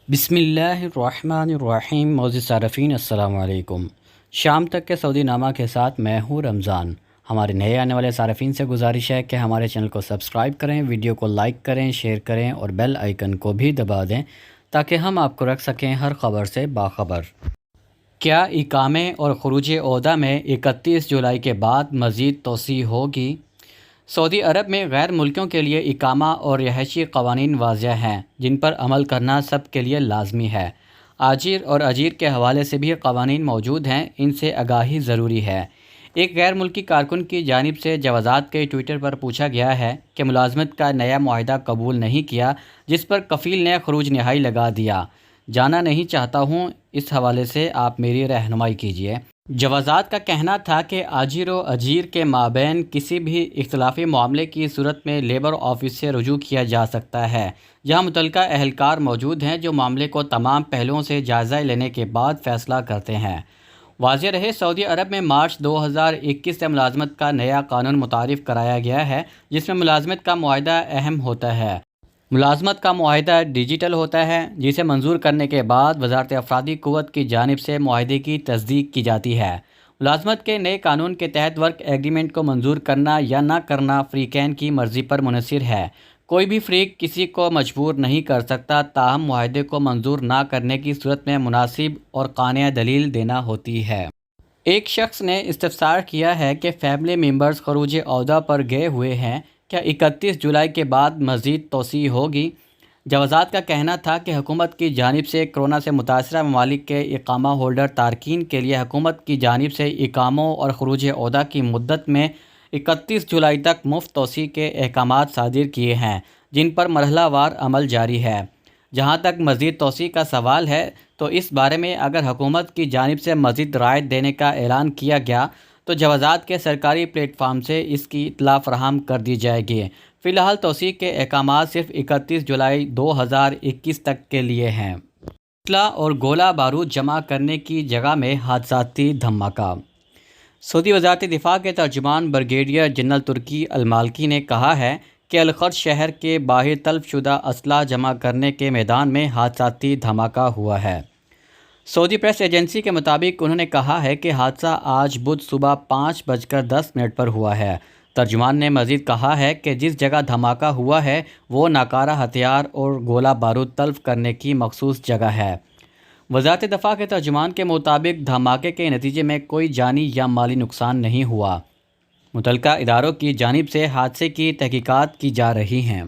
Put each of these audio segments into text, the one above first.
بسم اللہ الرحمن الرحیم معزز صارفین السلام علیکم۔ شام تک کے سعودی نامہ کے ساتھ میں ہوں رمضان۔ ہمارے نئے آنے والے صارفین سے گزارش ہے کہ ہمارے چینل کو سبسکرائب کریں، ویڈیو کو لائک کریں، شیئر کریں اور بیل آئیکن کو بھی دبا دیں تاکہ ہم آپ کو رکھ سکیں ہر خبر سے باخبر۔ کیا اقامے اور خروج عہدہ میں 31 جولائی کے بعد مزید توسیع ہوگی؟ سعودی عرب میں غیر ملکیوں کے لیے اقامہ اور رہائشی قوانین واضح ہیں جن پر عمل کرنا سب کے لیے لازمی ہے۔ آجر اور اجیر کے حوالے سے بھی قوانین موجود ہیں، ان سے آگاہی ضروری ہے۔ ایک غیر ملکی کارکن کی جانب سے جوازات کے ٹویٹر پر پوچھا گیا ہے کہ ملازمت کا نیا معاہدہ قبول نہیں کیا جس پر کفیل نے خروج نہائی لگا دیا۔ جانا نہیں چاہتا ہوں، اس حوالے سے آپ میری رہنمائی کیجیے۔ جوازات کا کہنا تھا کہ آجر و اجیر کے مابین کسی بھی اختلافی معاملے کی صورت میں لیبر آفس سے رجوع کیا جا سکتا ہے، جہاں متعلقہ اہلکار موجود ہیں جو معاملے کو تمام پہلوؤں سے جائزہ لینے کے بعد فیصلہ کرتے ہیں۔ واضح رہے، سعودی عرب میں مارچ 2021 سے ملازمت کا نیا قانون متعارف کرایا گیا ہے جس میں ملازمت کا معاہدہ اہم ہوتا ہے۔ ملازمت کا معاہدہ ڈیجیٹل ہوتا ہے جسے منظور کرنے کے بعد وزارت افرادی قوت کی جانب سے معاہدے کی تصدیق کی جاتی ہے۔ ملازمت کے نئے قانون کے تحت ورک ایگریمنٹ کو منظور کرنا یا نہ کرنا فریقین کی مرضی پر منحصر ہے۔ کوئی بھی فریق کسی کو مجبور نہیں کر سکتا، تاہم معاہدے کو منظور نہ کرنے کی صورت میں مناسب اور قانع دلیل دینا ہوتی ہے۔ ایک شخص نے استفسار کیا ہے کہ فیملی ممبرز خروج عہدہ پر گئے ہوئے ہیں، کیا 31 جولائی کے بعد مزید توسیع ہوگی؟ جوازات کا کہنا تھا کہ حکومت کی جانب سے کورونا سے متاثرہ ممالک کے اقامہ ہولڈر تارکین کے لیے حکومت کی جانب سے اقاموں اور خروج عہدہ کی مدت میں 31 جولائی تک مفت توسیع کے احکامات صادر کیے ہیں، جن پر مرحلہ وار عمل جاری ہے۔ جہاں تک مزید توسیع کا سوال ہے تو اس بارے میں اگر حکومت کی جانب سے مزید رعایت دینے کا اعلان کیا گیا تو جوازات کے سرکاری پلیٹ فارم سے اس کی اطلاع فراہم کر دی جائے گی۔ فی الحال توسیع کے احکامات صرف 31 جولائی 2021 تک کے لیے ہیں۔ اسلحہ اور گولہ بارود جمع کرنے کی جگہ میں حادثاتی دھماکہ۔ سعودی وزارت دفاع کے ترجمان بریگیڈیئر جنرل ترکی المالکی نے کہا ہے کہ الخرج شہر کے باہر تلف شدہ اسلحہ جمع کرنے کے میدان میں حادثاتی دھماکہ ہوا ہے۔ سعودی پریس ایجنسی کے مطابق انہوں نے کہا ہے کہ حادثہ آج بدھ صبح 5:10 پر ہوا ہے۔ ترجمان نے مزید کہا ہے کہ جس جگہ دھماکہ ہوا ہے وہ ناکارہ ہتھیار اور گولہ بارود تلف کرنے کی مخصوص جگہ ہے۔ وزارت دفاع کے ترجمان کے مطابق دھماکے کے نتیجے میں کوئی جانی یا مالی نقصان نہیں ہوا۔ متعلقہ اداروں کی جانب سے حادثے کی تحقیقات کی جا رہی ہیں۔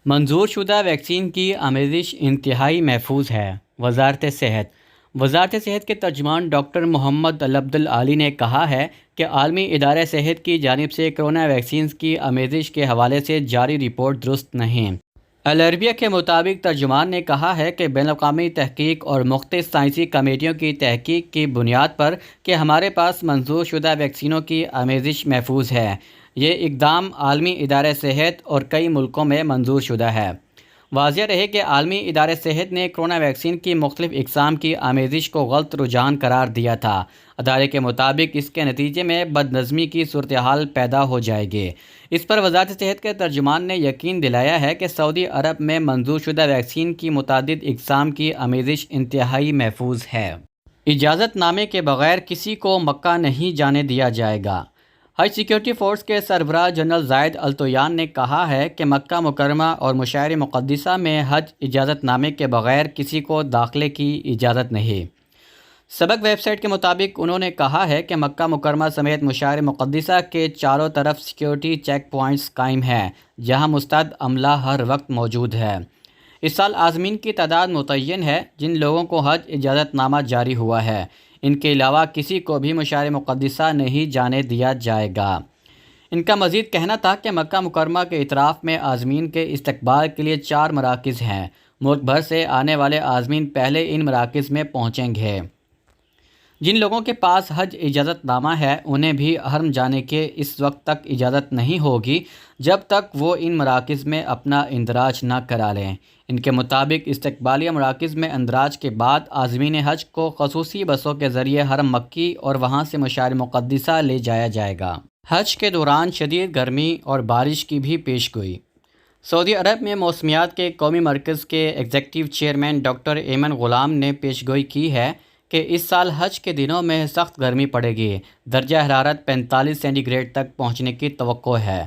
منظور شدہ ویکسین کی آمیزش انتہائی محفوظ ہے۔ وزارت صحت کے ترجمان ڈاکٹر محمد العبد العالی نے کہا ہے کہ عالمی ادارہ صحت کی جانب سے کرونا ویکسینز کی آمیزش کے حوالے سے جاری رپورٹ درست نہیں۔ العربیہ کے مطابق ترجمان نے کہا ہے کہ بین الاقوامی تحقیق اور مختلف سائنسی کمیٹیوں کی تحقیق کی بنیاد پر کہ ہمارے پاس منظور شدہ ویکسینوں کی آمیزش محفوظ ہے۔ یہ اقدام عالمی ادارہ صحت اور کئی ملکوں میں منظور شدہ ہے۔ واضح رہے کہ عالمی ادارہ صحت نے کرونا ویکسین کی مختلف اقسام کی آمیزش کو غلط رجحان قرار دیا تھا۔ ادارے کے مطابق اس کے نتیجے میں بدنظمی کی صورتحال پیدا ہو جائے گی۔ اس پر وزارت صحت کے ترجمان نے یقین دلایا ہے کہ سعودی عرب میں منظور شدہ ویکسین کی متعدد اقسام کی آمیزش انتہائی محفوظ ہے۔ اجازت نامے کے بغیر کسی کو مکہ نہیں جانے دیا جائے گا۔ حج سیکیورٹی فورس کے سربراہ جنرل زائد الطویان نے کہا ہے کہ مکہ مکرمہ اور مشاعر مقدسہ میں حج اجازت نامے کے بغیر کسی کو داخلے کی اجازت نہیں۔ سبق ویب سائٹ کے مطابق انہوں نے کہا ہے کہ مکہ مکرمہ سمیت مشاعر مقدسہ کے چاروں طرف سیکیورٹی چیک پوائنٹس قائم ہیں جہاں مستعد عملہ ہر وقت موجود ہے۔ اس سال عازمین کی تعداد متعین ہے جن لوگوں کو حج اجازت نامہ جاری ہوا ہے۔ ان کے علاوہ کسی کو بھی مشاعر مقدسہ نہیں جانے دیا جائے گا۔ ان کا مزید کہنا تھا کہ مکہ مکرمہ کے اطراف میں عازمین کے استقبال کے لیے 4 مراکز ہیں۔ ملک بھر سے آنے والے عازمین پہلے ان مراکز میں پہنچیں گے۔ جن لوگوں کے پاس حج اجازت نامہ ہے انہیں بھی حرم جانے کے اس وقت تک اجازت نہیں ہوگی جب تک وہ ان مراکز میں اپنا اندراج نہ کرا لیں۔ ان کے مطابق استقبالیہ مراکز میں اندراج کے بعد عازمین حج کو خصوصی بسوں کے ذریعے حرم مکی اور وہاں سے مشاعر مقدسہ لے جایا جائے گا۔ حج کے دوران شدید گرمی اور بارش کی بھی پیش گوئی۔ سعودی عرب میں موسمیات کے قومی مرکز کے executive chairman doctor Aiman Ghulam نے پیش گوئی کی ہے کہ اس سال حج کے دنوں میں سخت گرمی پڑے گی، درجہ حرارت 45 سینٹی گریڈ تک پہنچنے کی توقع ہے۔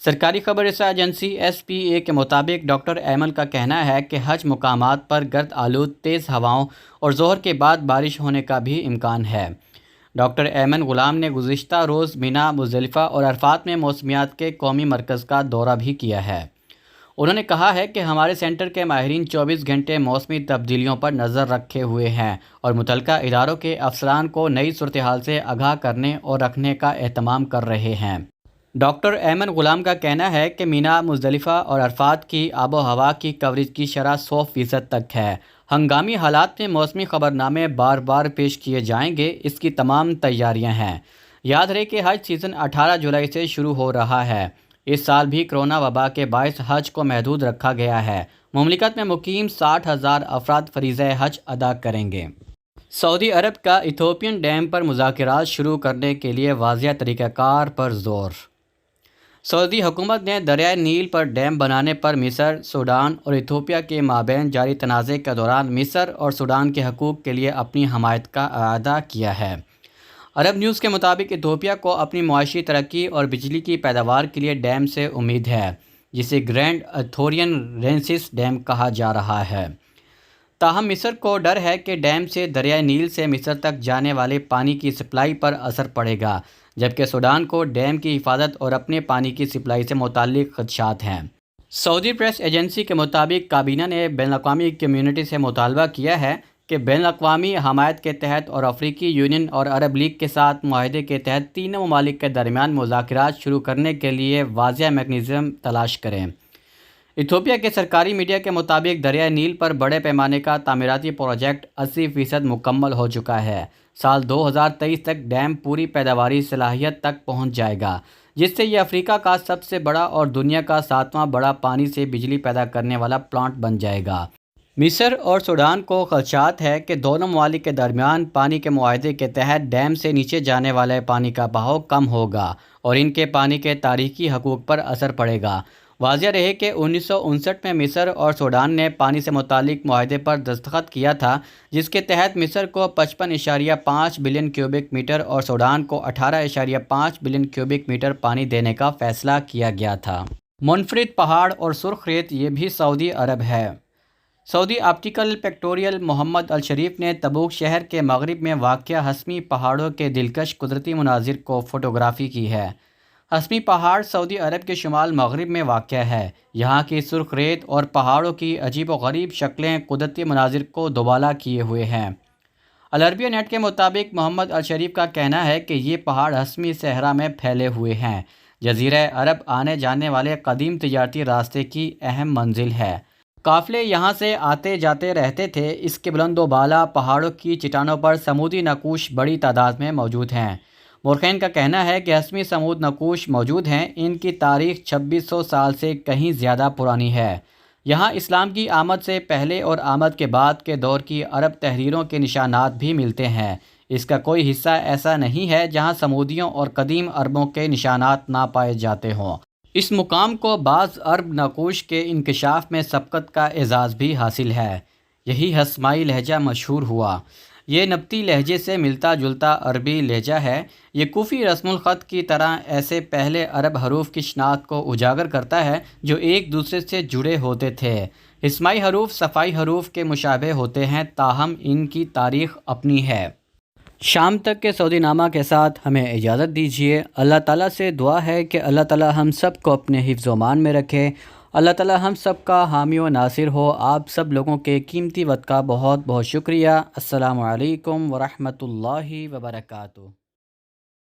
سرکاری خبر رساں ایجنسی ایس پی اے کے مطابق ڈاکٹر ایمن کا کہنا ہے کہ حج مقامات پر گرد آلود تیز ہواؤں اور ظہر کے بعد بارش ہونے کا بھی امکان ہے۔ ڈاکٹر ایمن غلام نے گزشتہ روز مینا، مزدلفہ اور عرفات میں موسمیات کے قومی مرکز کا دورہ بھی کیا ہے۔ انہوں نے کہا ہے کہ ہمارے سینٹر کے ماہرین 24 گھنٹے موسمی تبدیلیوں پر نظر رکھے ہوئے ہیں اور متعلقہ اداروں کے افسران کو نئی صورتحال سے آگاہ کرنے اور رکھنے کا اہتمام کر رہے ہیں۔ ڈاکٹر ایمن غلام کا کہنا ہے کہ مینا، مزدلفہ اور عرفات کی آب و ہوا کی کوریج کی شرح 100% تک ہے۔ ہنگامی حالات میں موسمی خبرنامے بار بار پیش کیے جائیں گے، اس کی تمام تیاریاں ہیں۔ یاد رہے کہ حج سیزن 18 جولائی سے شروع ہو رہا ہے۔ اس سال بھی کرونا وبا کے باعث حج کو محدود رکھا گیا ہے۔ مملکت میں مقیم 60,000 افراد فریضہ حج ادا کریں گے۔ سعودی عرب کا ایتھوپین ڈیم پر مذاکرات شروع کرنے کے لیے واضح طریقہ کار پر زور۔ سعودی حکومت نے دریائے نیل پر ڈیم بنانے پر مصر، سوڈان اور ایتھوپیا کے مابین جاری تنازع کے دوران مصر اور سوڈان کے حقوق کے لیے اپنی حمایت کا اعادہ کیا ہے۔ عرب نیوز کے مطابق ایتھوپیا کو اپنی معاشی ترقی اور بجلی کی پیداوار کے لیے ڈیم سے امید ہے، جسے گرینڈ ایتھوپین رینسس ڈیم کہا جا رہا ہے۔ تاہم مصر کو ڈر ہے کہ ڈیم سے دریائے نیل سے مصر تک جانے والے پانی کی سپلائی پر اثر پڑے گا، جبکہ سوڈان کو ڈیم کی حفاظت اور اپنے پانی کی سپلائی سے متعلق خدشات ہیں۔ سعودی پریس ایجنسی کے مطابق کابینہ نے بین الاقوامی کمیونٹی سے مطالبہ کیا ہے کہ بین الاقوامی حمایت کے تحت اور افریقی یونین اور عرب لیگ کے ساتھ معاہدے کے تحت تینوں ممالک کے درمیان مذاکرات شروع کرنے کے لیے واضح میکانزم تلاش کریں۔ ایتھوپیا کے سرکاری میڈیا کے مطابق دریائے نیل پر بڑے پیمانے کا تعمیراتی پروجیکٹ 80% مکمل ہو چکا ہے۔ سال 2023 تک ڈیم پوری پیداواری صلاحیت تک پہنچ جائے گا، جس سے یہ افریقہ کا سب سے بڑا اور دنیا کا 7واں بڑا پانی سے بجلی پیدا کرنے والا پلانٹ بن جائے گا۔ مصر اور سوڈان کو خدشات ہے کہ دونوں ممالک کے درمیان پانی کے معاہدے کے تحت ڈیم سے نیچے جانے والے پانی کا بہاؤ کم ہوگا اور ان کے پانی کے تاریخی حقوق پر اثر پڑے گا۔ واضح رہے کہ 1959 میں مصر اور سوڈان نے پانی سے متعلق معاہدے پر دستخط کیا تھا، جس کے تحت مصر کو 55.5 بلین کیوبک میٹر اور سوڈان کو 18.5 بلین کیوبک میٹر پانی دینے کا فیصلہ کیا گیا تھا۔ منفرد پہاڑ اور سرخ ریت یہ بھی سعودی عرب ہے۔ سعودی آپٹیکل پیکٹوریل محمد الشریف نے تبوک شہر کے مغرب میں واقع حسمی پہاڑوں کے دلکش قدرتی مناظر کو فوٹوگرافی کی ہے۔ حسمی پہاڑ سعودی عرب کے شمال مغرب میں واقع ہے۔ یہاں کی سرخ ریت اور پہاڑوں کی عجیب و غریب شکلیں قدرتی مناظر کو دوبالا کیے ہوئے ہیں۔ العربیہ نیٹ کے مطابق محمد الشریف کا کہنا ہے کہ یہ پہاڑ حسمی صحرا میں پھیلے ہوئے ہیں۔ جزیرہ عرب آنے جانے والے قدیم تجارتی راستے کی اہم منزل ہے۔ قافلے یہاں سے آتے جاتے رہتے تھے۔ اس کے بلند و بالا پہاڑوں کی چٹانوں پر سمودی نقوش بڑی تعداد میں موجود ہیں۔ مورخین کا کہنا ہے کہ حسمی سمود نقوش موجود ہیں۔ ان کی تاریخ 2600 سال سے کہیں زیادہ پرانی ہے۔ یہاں اسلام کی آمد سے پہلے اور آمد کے بعد کے دور کی عرب تحریروں کے نشانات بھی ملتے ہیں۔ اس کا کوئی حصہ ایسا نہیں ہے جہاں سمودیوں اور قدیم عربوں کے نشانات نہ پائے جاتے ہوں۔ اس مقام کو بعض عرب نقوش کے انکشاف میں سبقت کا اعزاز بھی حاصل ہے۔ یہی حسمائی لہجہ مشہور ہوا۔ یہ نبطی لہجے سے ملتا جلتا عربی لہجہ ہے۔ یہ کوفی رسم الخط کی طرح ایسے پہلے عرب حروف کی شناخت کو اجاگر کرتا ہے جو ایک دوسرے سے جڑے ہوتے تھے۔ حسمائی حروف صفائی حروف کے مشابہ ہوتے ہیں، تاہم ان کی تاریخ اپنی ہے۔ شام تک کے سعودی نامہ کے ساتھ ہمیں اجازت دیجیے۔ اللہ تعالیٰ سے دعا ہے کہ اللہ تعالیٰ ہم سب کو اپنے حفظ و امان میں رکھے۔ اللہ تعالیٰ ہم سب کا حامی و ناصر ہو۔ آپ سب لوگوں کے قیمتی وقت کا بہت بہت شکریہ۔ السلام علیکم ورحمۃ اللہ وبرکاتہ۔